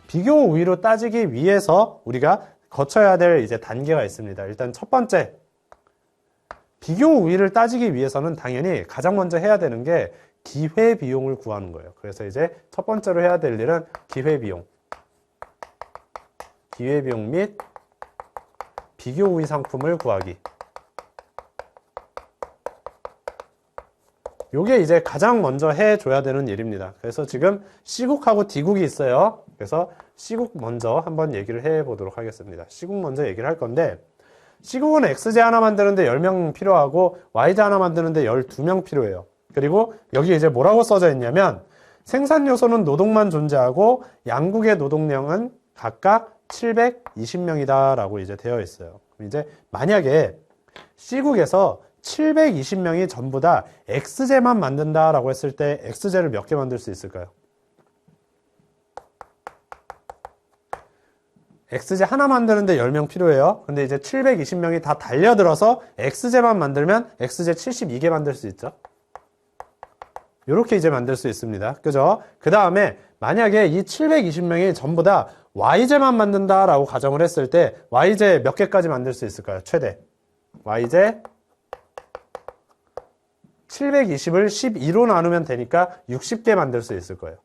비교 우위로 따지기 위해서 우리가 거쳐야 될 이제 단계가 있습니다. 일단 첫 번째, 비교 우위를 따지기 위해서는 당연히 가장 먼저 해야 되는 게 기회비용을 구하는 거예요. 그래서 이제 첫 번째로 해야 될 일은 기회비용 및 비교 우위 상품을 구하기. 요게 이제 가장 먼저 해줘야 되는 일입니다. 그래서 지금 C국하고 D국이 있어요. 그래서 C국 먼저 한번 얘기를 해보도록 하겠습니다. C국 먼저 얘기를 할 건데, C국은 X제 하나 만드는데 10명 필요하고 Y제 하나 만드는데 12명 필요해요. 그리고 여기 이제 뭐라고 써져 있냐면, 생산 요소는 노동만 존재하고 양국의 노동량은 각각 720명이다 라고 이제 되어 있어요. 이제 만약에 C국에서 720명이 전부 다 X제만 만든다라고 했을 때 X제를 몇 개 만들 수 있을까요? X제 하나 만드는데 10명 필요해요. 근데 이제 720명이 다 달려들어서 X제만 만들면 X제 72개 만들 수 있죠. 이렇게 이제 만들 수 있습니다. 그죠? 그 다음에 만약에 이 720명이 전부 다 Y제만 만든다라고 가정을 했을 때 Y제 몇 개까지 만들 수 있을까요? 최대. Y제 720을 12로 나누면 되니까 60개 만들 수 있을 거예요.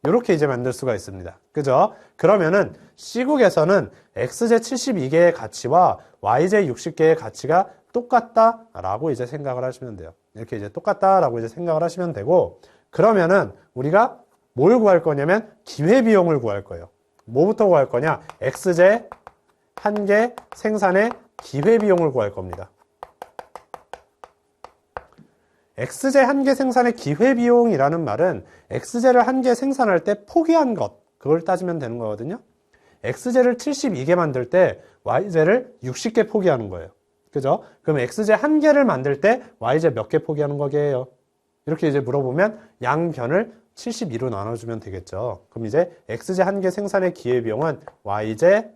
이렇게 이제 만들 수가 있습니다. 그죠? 그러면은 C국에서는 X제 72개의 가치와 Y제 60개의 가치가 똑같다라고 이제 생각을 하시면 돼요. 이렇게 이제 똑같다라고 이제 생각을 하시면 되고, 그러면은 우리가 뭘 구할 거냐면 기회비용을 구할 거예요. 뭐부터 구할 거냐? X제 한 개 생산의 기회비용을 구할 겁니다. X제 한 개 생산의 기회비용이라는 말은 X제를 한 개 생산할 때 포기한 것, 그걸 따지면 되는 거거든요. X제를 72개 만들 때 Y제를 60개 포기하는 거예요. 그죠? 그럼 X제 한 개를 만들 때 Y제 몇 개 포기하는 거게요? 이렇게 이제 물어보면 양변을 72로 나눠주면 되겠죠. 그럼 이제 X제 한 개 생산의 기회비용은 Y제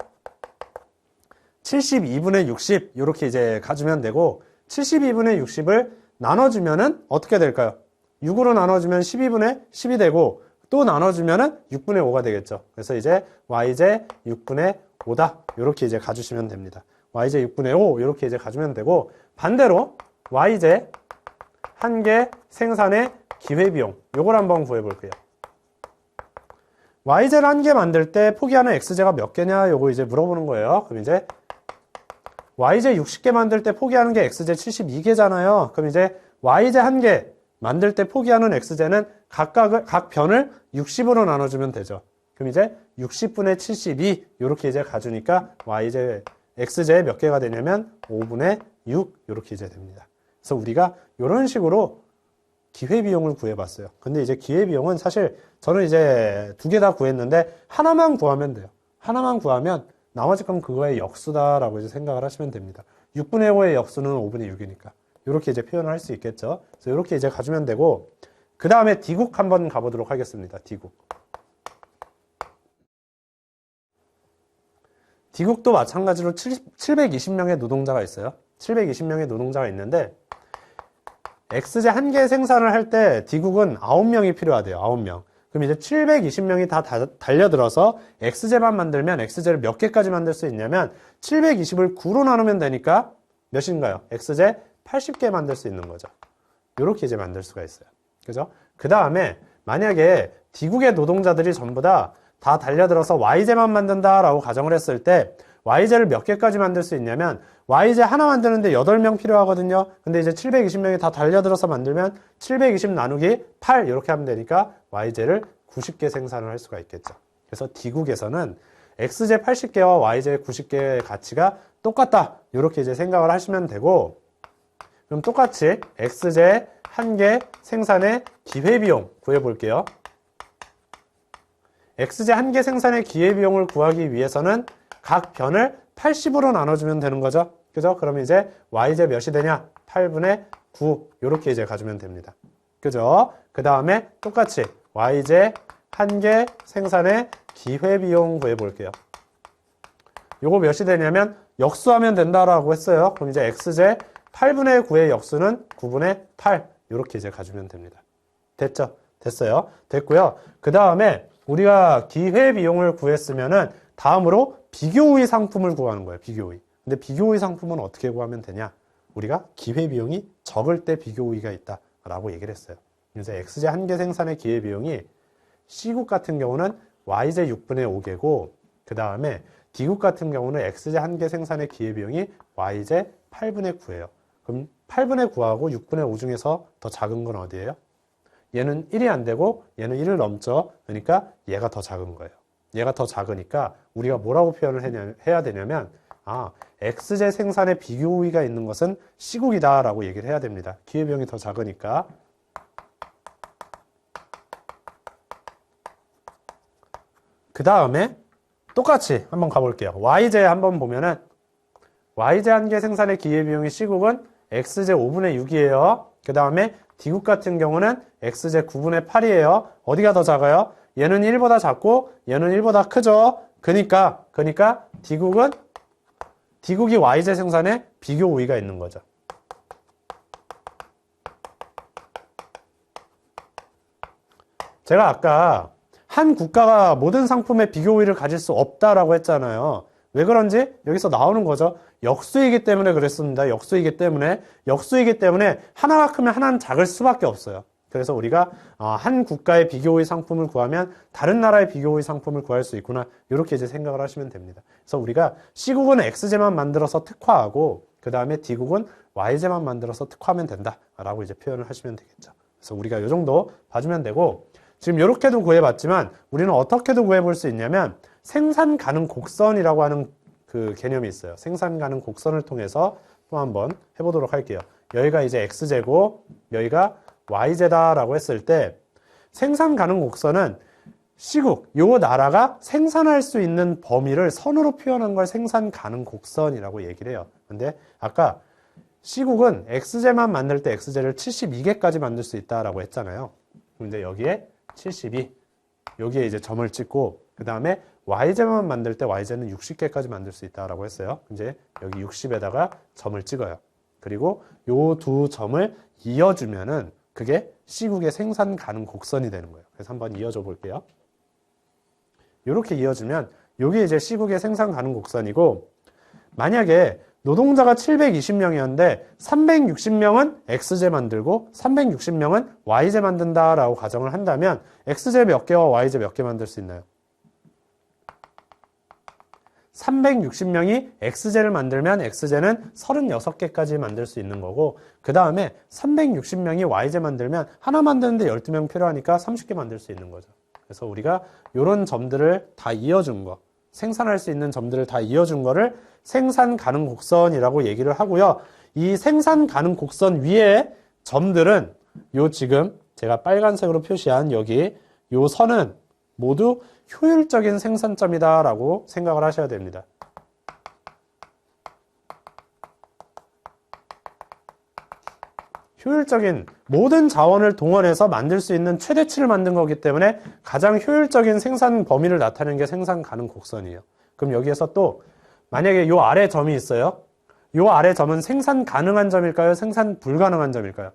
72분의 60 이렇게 이제 가주면 되고, 72분의 60을 나눠주면은 어떻게 될까요? 6으로 나눠주면 12분의 10이 되고, 또 나눠주면은 6분의 5가 되겠죠. 그래서 이제 Y제 6분의 5다. 이렇게 이제 가주시면 됩니다. Y제 6분의 5 이렇게 이제 가주면 되고, 반대로 Y제 한 개 생산의 기회비용 요걸 한번 구해볼게요. Y제를 한 개 만들 때 포기하는 X제가 몇 개냐 요거 이제 물어보는 거예요. 그럼 이제 Y제 60개 만들 때 포기하는 게 X제 72개잖아요. 그럼 이제 Y제 한 개 만들 때 포기하는 X제는 각 변을 60으로 나눠주면 되죠. 그럼 이제 60분의 72 이렇게 이제 가주니까 Y제 X제 몇 개가 되냐면 5분의 6 이렇게 이제 됩니다. 그래서 우리가 이런 식으로 기회비용을 구해봤어요. 근데 이제 기회비용은 사실 저는 이제 두 개 다 구했는데 하나만 구하면 돼요. 하나만 구하면 나머지 건 그거의 역수다라고 이제 생각을 하시면 됩니다. 6분의 5의 역수는 5분의 6이니까 이렇게 이제 표현을 할 수 있겠죠. 그래서 이렇게 이제 가주면 되고, 그 다음에 D국 한번 가보도록 하겠습니다. D국. D국도 마찬가지로 720명의 노동자가 있어요. 720명의 노동자가 있는데 X제 한 개 생산을 할 때 D국은 9명이 필요하대요. 9명. 그럼 이제 720명이 다 달려들어서 X제만 만들면 X제를 몇 개까지 만들 수 있냐면 720을 9로 나누면 되니까 몇인가요? X제 80개 만들 수 있는 거죠. 이렇게 이제 만들 수가 있어요. 그죠? 그 다음에 만약에 D국의 노동자들이 전부 다 달려들어서 Y제만 만든다라고 가정을 했을 때 Y제를 몇 개까지 만들 수 있냐면 Y제 하나 만드는데 8명 필요하거든요. 근데 이제 720명이 다 달려들어서 만들면 720 나누기 8 이렇게 하면 되니까 Y제를 90개 생산을 할 수가 있겠죠. 그래서 D국에서는 X제 80개와 Y제 90개의 가치가 똑같다. 이렇게 이제 생각을 하시면 되고, 그럼 똑같이 X제 한 개 생산의 기회비용 구해볼게요. X제 한 개 생산의 기회비용을 구하기 위해서는 각 변을 80으로 나눠주면 되는 거죠. 그죠? 그러면 이제 Y제 몇이 되냐? 8분의 9 이렇게 이제 가주면 됩니다. 그죠? 그 다음에 똑같이 Y제 한 개 생산의 기회비용 구해볼게요. 요거 몇이 되냐면 역수하면 된다라고 했어요. 그럼 이제 X제 8분의 9의 역수는 9분의 8 이렇게 이제 가주면 됩니다. 됐죠? 됐어요. 됐고요. 그 다음에 우리가 기회비용을 구했으면은 다음으로 비교우위 상품을 구하는 거예요. 비교우위. 근데 비교우위 상품은 어떻게 구하면 되냐? 우리가 기회비용이 적을 때 비교우위가 있다라고 얘기를 했어요. 그래서 X제 한 개 생산의 기회비용이 C국 같은 경우는 Y제 6분의 5개고 그 다음에 D국 같은 경우는 X제 한 개 생산의 기회비용이 Y제 8분의 9예요. 그럼 8분의 9하고 6분의 5 중에서 더 작은 건 어디예요? 얘는 1이 안 되고 얘는 1을 넘죠. 그러니까 얘가 더 작은 거예요. 얘가 더 작으니까 우리가 뭐라고 표현을 해야 되냐면 X제 생산의 비교 우위가 있는 것은 C국이다 라고 얘기를 해야 됩니다. 기회비용이 더 작으니까. 그 다음에 똑같이 한번 가볼게요. Y제 한번 보면은 Y제 한 개 생산의 기회비용이 C국은 X제 5분의 6이에요. 그 다음에 D국 같은 경우는 X제 9분의 8이에요. 어디가 더 작아요? 얘는 1보다 작고 얘는 1보다 크죠. 그러니까 D국이 Y제 생산에 비교 우위가 있는 거죠. 제가 아까 한 국가가 모든 상품의 비교 우위를 가질 수 없다라고 했잖아요. 왜 그런지 여기서 나오는 거죠. 역수이기 때문에 그랬습니다. 역수이기 때문에 하나가 크면 하나는 작을 수밖에 없어요. 그래서 우리가 한 국가의 비교의 상품을 구하면 다른 나라의 비교의 상품을 구할 수 있구나. 이렇게 이제 생각을 하시면 됩니다. 그래서 우리가 C국은 X제만 만들어서 특화하고 그 다음에 D국은 Y제만 만들어서 특화하면 된다라고 이제 표현을 하시면 되겠죠. 그래서 우리가 이 정도 봐주면 되고 지금 이렇게도 구해봤지만 우리는 어떻게도 구해볼 수 있냐면 생산 가능 곡선이라고 하는 그 개념이 있어요. 생산 가능 곡선을 통해서 또 한번 해보도록 할게요. 여기가 이제 X제고 여기가 Y제다라고 했을 때 생산 가능 곡선은 C국, 요 나라가 생산할 수 있는 범위를 선으로 표현한 걸 생산 가능 곡선이라고 얘기를 해요. 근데 아까 C국은 X제만 만들 때 X제를 72개까지 만들 수 있다라고 했잖아요. 근데 여기에 72, 여기에 이제 점을 찍고 그 다음에 Y제만 만들 때 Y제는 60개까지 만들 수 있다라고 했어요. 이제 여기 60에다가 점을 찍어요. 그리고 요 두 점을 이어주면은 그게 C국의 생산 가능 곡선이 되는 거예요. 그래서 한번 이어줘 볼게요. 이렇게 이어주면 이게 이제 C국의 생산 가능 곡선이고 만약에 노동자가 720명이었는데 360명은 X제 만들고 360명은 Y제 만든다라고 가정을 한다면 X제 몇 개와 Y제 몇 개 만들 수 있나요? 360명이 X제를 만들면 X제는 36개까지 만들 수 있는 거고 그 다음에 360명이 Y제 만들면 하나 만드는데 12명 필요하니까 30개 만들 수 있는 거죠. 그래서 우리가 이런 점들을 다 이어준 거, 생산할 수 있는 점들을 다 이어준 거를 생산 가능 곡선이라고 얘기를 하고요. 이 생산 가능 곡선 위에 점들은 요 지금 제가 빨간색으로 표시한 여기 요 선은 모두 효율적인 생산점이다 라고 생각을 하셔야 됩니다. 효율적인 모든 자원을 동원해서 만들 수 있는 최대치를 만든 거기 때문에 가장 효율적인 생산 범위를 나타내는 게 생산 가능 곡선이에요. 그럼 여기에서 또 만약에 요 아래 점이 있어요. 요 아래 점은 생산 가능한 점일까요? 생산 불가능한 점일까요?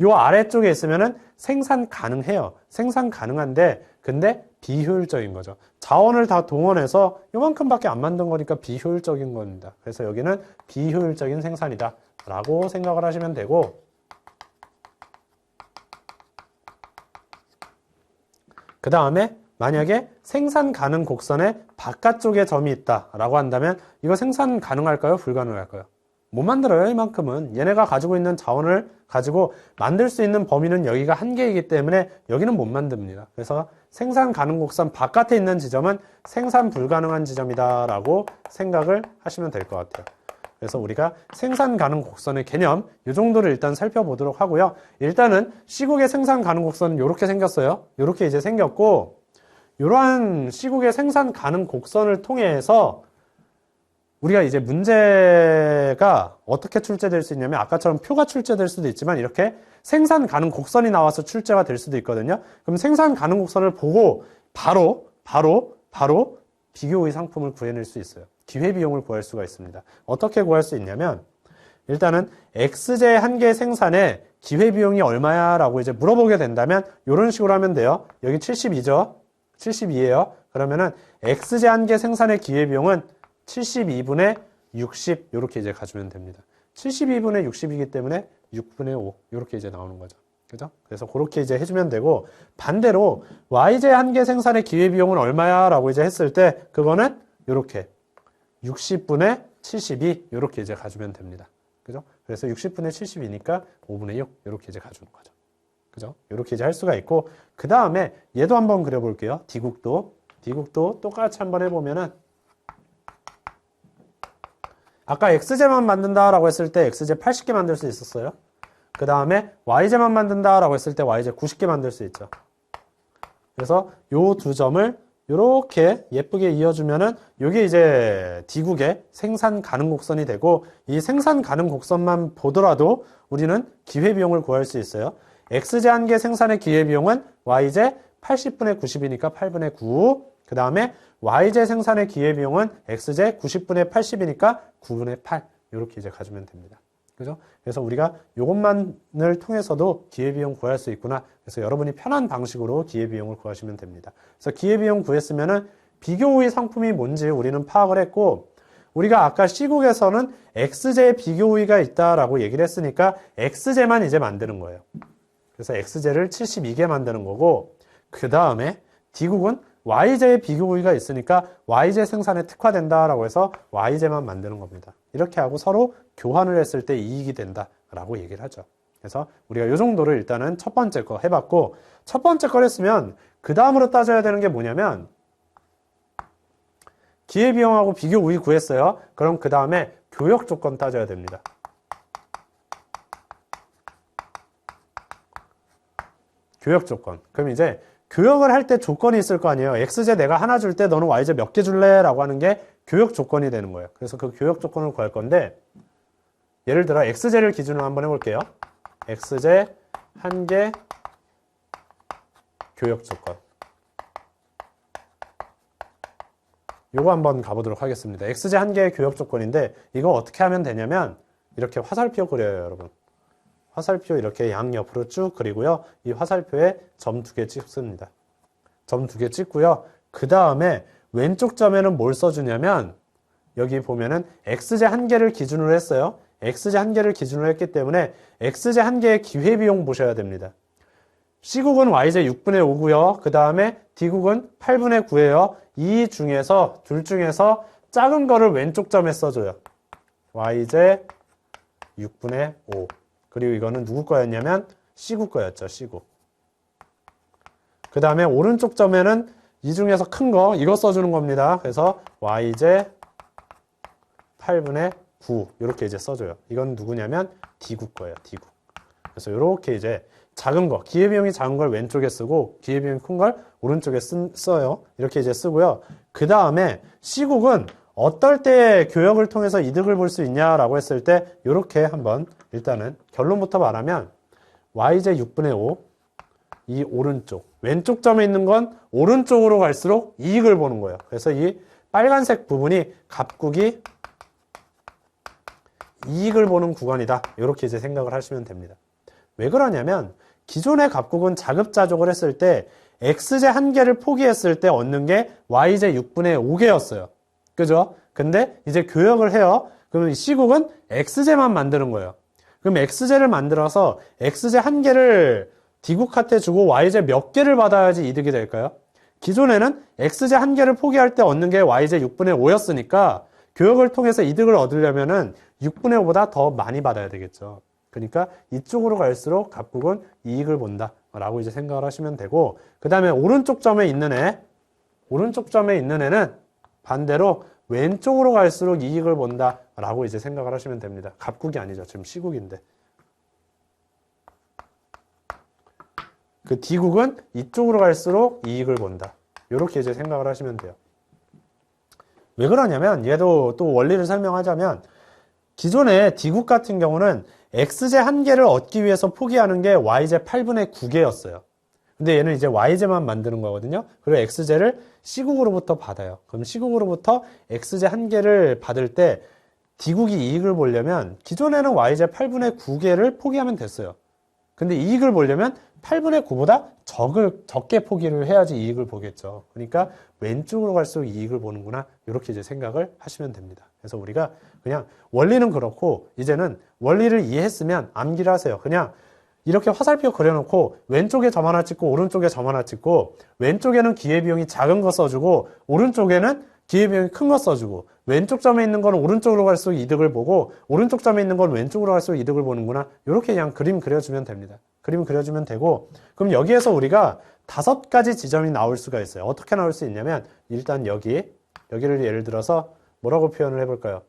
요 아래쪽에 있으면은 생산 가능해요. 생산 가능한데 근데 비효율적인 거죠. 자원을 다 동원해서 요만큼밖에 안 만든 거니까 비효율적인 겁니다. 그래서 여기는 비효율적인 생산이다 라고 생각을 하시면 되고 그 다음에 만약에 생산 가능 곡선의 바깥쪽에 점이 있다 라고 한다면 이거 생산 가능할까요? 불가능할까요? 못 만들어요. 이만큼은. 얘네가 가지고 있는 자원을 가지고 만들 수 있는 범위는 여기가 한계이기 때문에 여기는 못 만듭니다. 그래서 생산 가능 곡선 바깥에 있는 지점은 생산 불가능한 지점이다 라고 생각을 하시면 될 것 같아요. 그래서 우리가 생산 가능 곡선의 개념 이 정도를 일단 살펴보도록 하고요. 일단은 C국의 생산 가능 곡선은 이렇게 생겼어요. 이렇게 이제 생겼고 이러한 C국의 생산 가능 곡선을 통해서 우리가 이제 문제가 어떻게 출제될 수 있냐면 아까처럼 표가 출제될 수도 있지만 이렇게 생산 가능 곡선이 나와서 출제가 될 수도 있거든요. 그럼 생산 가능 곡선을 보고 바로 비교의 상품을 구해낼 수 있어요. 기회비용을 구할 수가 있습니다. 어떻게 구할 수 있냐면 일단은 X제 한 개 생산에 기회비용이 얼마야? 라고 이제 물어보게 된다면 이런 식으로 하면 돼요. 여기 72죠. 72예요. 그러면은 x제 한 개 생산의 기회비용은 72분의 60 이렇게 이제 가주면 됩니다. 72분의 60이기 때문에 6분의 5 이렇게 이제 나오는 거죠. 그죠? 그래서 그렇게 이제 해주면 되고, 반대로 y제 한 개 생산의 기회비용은 얼마야? 라고 이제 했을 때 그거는 이렇게 60분의 72 이렇게 이제 가주면 됩니다. 그죠? 그래서 60분의 72니까 5분의 6 이렇게 이제 가주는 거죠. 그죠? 이렇게 이제 할 수가 있고, 그 다음에 얘도 한번 그려볼게요. D국도 똑같이 한번 해보면은, 아까 x제만 만든다라고 했을 때 x제 80개 만들 수 있었어요. 그 다음에 y제만 만든다라고 했을 때 y제 90개 만들 수 있죠. 그래서 요 두 점을 이렇게 예쁘게 이어주면은 이게 이제 D국의 생산 가능 곡선이 되고, 이 생산 가능 곡선만 보더라도 우리는 기회비용을 구할 수 있어요. x제 한 개 생산의 기회비용은 y제 80분의 90이니까 8분의 9. 그 다음에 y제 생산의 기회비용은 x제 90분의 80이니까 9분의 8. 이렇게 이제 가주면 됩니다. 그죠? 그래서 우리가 이것만을 통해서도 기회비용 구할 수 있구나. 그래서 여러분이 편한 방식으로 기회비용을 구하시면 됩니다. 그래서 기회비용 구했으면은 비교 우위 상품이 뭔지 우리는 파악을 했고, 우리가 아까 C국에서는 X제의 비교 우위가 있다라고 얘기를 했으니까 X제만 이제 만드는 거예요. 그래서 X제를 72개 만드는 거고, 그 다음에 D국은 Y제의 비교 우위가 있으니까 Y제 생산에 특화된다라고 해서 Y제만 만드는 겁니다. 이렇게 하고 서로 교환을 했을 때 이익이 된다라고 얘기를 하죠. 그래서 우리가 이 정도를 일단은 첫 번째 거 해봤고, 첫 번째 걸 했으면 그 다음으로 따져야 되는 게 뭐냐면, 기회비용하고 비교 우위 구했어요. 그럼 그 다음에 교역 조건 따져야 됩니다. 교역 조건. 그럼 이제 교역을 할 때 조건이 있을 거 아니에요. X제 내가 하나 줄 때 너는 Y제 몇 개 줄래? 라고 하는 게 교역 조건이 되는 거예요. 그래서 그 교역 조건을 구할 건데, 예를 들어 X제를 기준으로 한번 해볼게요. X제 한 개 교역 조건. 요거 한번 가보도록 하겠습니다. X제 한 개의 교역 조건인데, 이거 어떻게 하면 되냐면 이렇게 화살표 그려요, 여러분. 화살표 이렇게 양옆으로 쭉 그리고요. 이 화살표에 점 2개 찍습니다. 점 2개 찍고요. 그 다음에 왼쪽 점에는 뭘 써주냐면, 여기 보면은 X제 한 개를 기준으로 했어요. X제 한 개를 기준으로 했기 때문에 X제 한 개의 기회비용 보셔야 됩니다. C국은 Y제 6분의 5고요. 그 다음에 D국은 8분의 9예요. 이 중에서, 둘 중에서 작은 거를 왼쪽 점에 써줘요. Y제 6분의 5. 그리고 이거는 누구 거였냐면 C국 거였죠. C국. 그 다음에 오른쪽 점에는 이 중에서 큰 거, 이거 써주는 겁니다. 그래서 Y제 8분의 9 이렇게 이제 써줘요. 이건 누구냐면 D국 거예요. D국. 그래서 이렇게 이제 작은 거, 기회비용이 작은 걸 왼쪽에 쓰고 기회비용이 큰 걸 오른쪽에 써요. 이렇게 이제 쓰고요. 그 다음에 C국은 어떨 때 교역을 통해서 이득을 볼 수 있냐라고 했을 때 이렇게 한번 일단은 결론부터 말하면 Y제 6분의 5, 이 오른쪽, 왼쪽 점에 있는 건 오른쪽으로 갈수록 이익을 보는 거예요. 그래서 이 빨간색 부분이 갑국이 이익을 보는 구간이다. 이렇게 이제 생각을 하시면 됩니다. 왜 그러냐면 기존의 갑국은 자급자족을 했을 때 X제 한 개를 포기했을 때 얻는 게 Y제 6분의 5개였어요. 그죠? 근데 이제 교역을 해요. 그러면 C국은 X제만 만드는 거예요. 그럼 X제를 만들어서 X제 한 개를 D국한테 주고 Y제 몇 개를 받아야지 이득이 될까요? 기존에는 X제 한 개를 포기할 때 얻는 게 Y제 6분의 5였으니까 교역을 통해서 이득을 얻으려면은 6분의 5보다 더 많이 받아야 되겠죠. 그러니까 이쪽으로 갈수록 갑국은 이익을 본다 라고 이제 생각을 하시면 되고, 그 다음에 오른쪽 점에 있는 애는 반대로 왼쪽으로 갈수록 이익을 본다 라고 이제 생각을 하시면 됩니다. 갑국이 아니죠. 지금 C국인데. 그 D국은 이쪽으로 갈수록 이익을 본다. 이렇게 이제 생각을 하시면 돼요. 왜 그러냐면 얘도 또 원리를 설명하자면, 기존에 D국 같은 경우는 X제 한 개를 얻기 위해서 포기하는 게 Y제 8분의 9개였어요. 근데 얘는 이제 Y제만 만드는 거거든요. 그리고 X제를 C국으로부터 받아요. 그럼 C국으로부터 X제 한 개를 받을 때 D국이 이익을 보려면 기존에는 Y제 8분의 9개를 포기하면 됐어요. 근데 이익을 보려면 8분의 9보다 적게 포기를 해야지 이익을 보겠죠. 그러니까 왼쪽으로 갈수록 이익을 보는구나. 이렇게 이제 생각을 하시면 됩니다. 그래서 우리가 그냥 원리는 그렇고 이제는 원리를 이해했으면 암기를 하세요. 그냥 이렇게 화살표 그려놓고 왼쪽에 점 하나 찍고 오른쪽에 점 하나 찍고 왼쪽에는 기회비용이 작은 거 써주고 오른쪽에는 기회비용이 큰 거 써주고 왼쪽 점에 있는 건 오른쪽으로 갈수록 이득을 보고 오른쪽 점에 있는 건 왼쪽으로 갈수록 이득을 보는구나. 이렇게 그냥 그림 그려주면 됩니다. 그림 그려주면 되고 그럼 여기에서 우리가 5가지 지점이 나올 수가 있어요. 어떻게 나올 수 있냐면 일단 여기를 예를 들어서 뭐라고 표현을 해볼까요?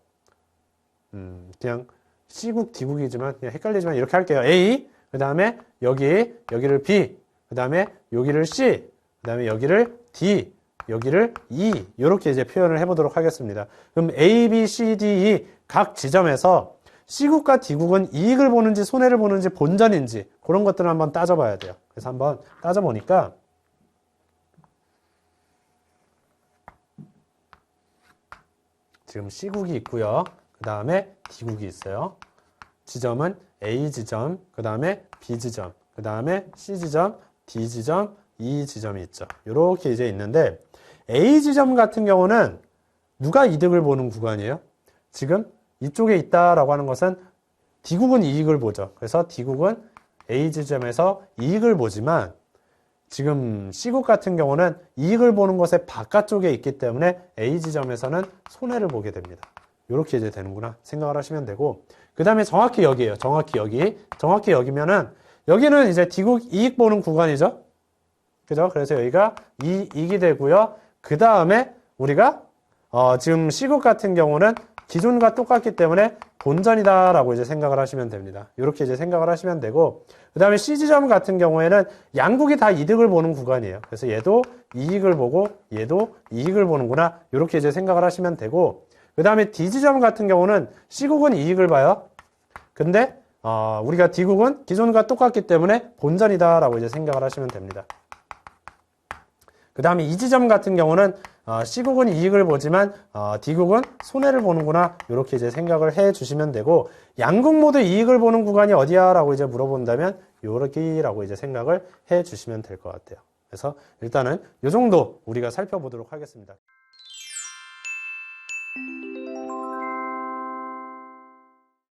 그냥 C국, D국이지만 그냥 헷갈리지만 이렇게 할게요. A, 그 다음에 여기를 B, 그 다음에 여기를 C, 그 다음에 여기를 D, 여기를 E 이렇게 이제 표현을 해보도록 하겠습니다. 그럼 A, B, C, D, E 각 지점에서 C국과 D국은 이익을 보는지 손해를 보는지 본전인지 그런 것들을 한번 따져봐야 돼요. 그래서 한번 따져보니까 지금 C국이 있고요. 그 다음에 D국이 있어요. 지점은 A 지점, 그 다음에 B 지점, 그 다음에 C 지점, D 지점, E 지점이 있죠. 이렇게 이제 있는데 A 지점 같은 경우는 누가 이득을 보는 구간이에요? 지금 이쪽에 있다라고 하는 것은 D국은 이익을 보죠. 그래서 D국은 A 지점에서 이익을 보지만 지금 C국 같은 경우는 이익을 보는 것의 바깥쪽에 있기 때문에 A 지점에서는 손해를 보게 됩니다. 이렇게 이제 되는구나 생각을 하시면 되고 그 다음에 정확히 여기에요. 정확히 여기면은 여기는 이제 D국 이익 보는 구간이죠. 그죠? 그래서 여기가 이익이 되고요. 그 다음에 우리가 지금 C국 같은 경우는 기존과 똑같기 때문에 본전이다라고 이제 생각을 하시면 됩니다. 이렇게 이제 생각을 하시면 되고 그 다음에 C지점 같은 경우에는 양국이 다 이득을 보는 구간이에요. 그래서 얘도 이익을 보고 얘도 이익을 보는구나 이렇게 이제 생각을 하시면 되고 그 다음에 D지점 같은 경우는 C국은 이익을 봐요. 근데 우리가 D국은 기존과 똑같기 때문에 본전이다라고 이제 생각을 하시면 됩니다. 그 다음에 이 지점 같은 경우는 C국은 이익을 보지만 D국은 손해를 보는구나 이렇게 이제 생각을 해 주시면 되고 양국 모두 이익을 보는 구간이 어디야? 라고 이제 물어본다면 여기라고 이제 생각을 해 주시면 될 것 같아요. 그래서 일단은 이 정도 우리가 살펴보도록 하겠습니다.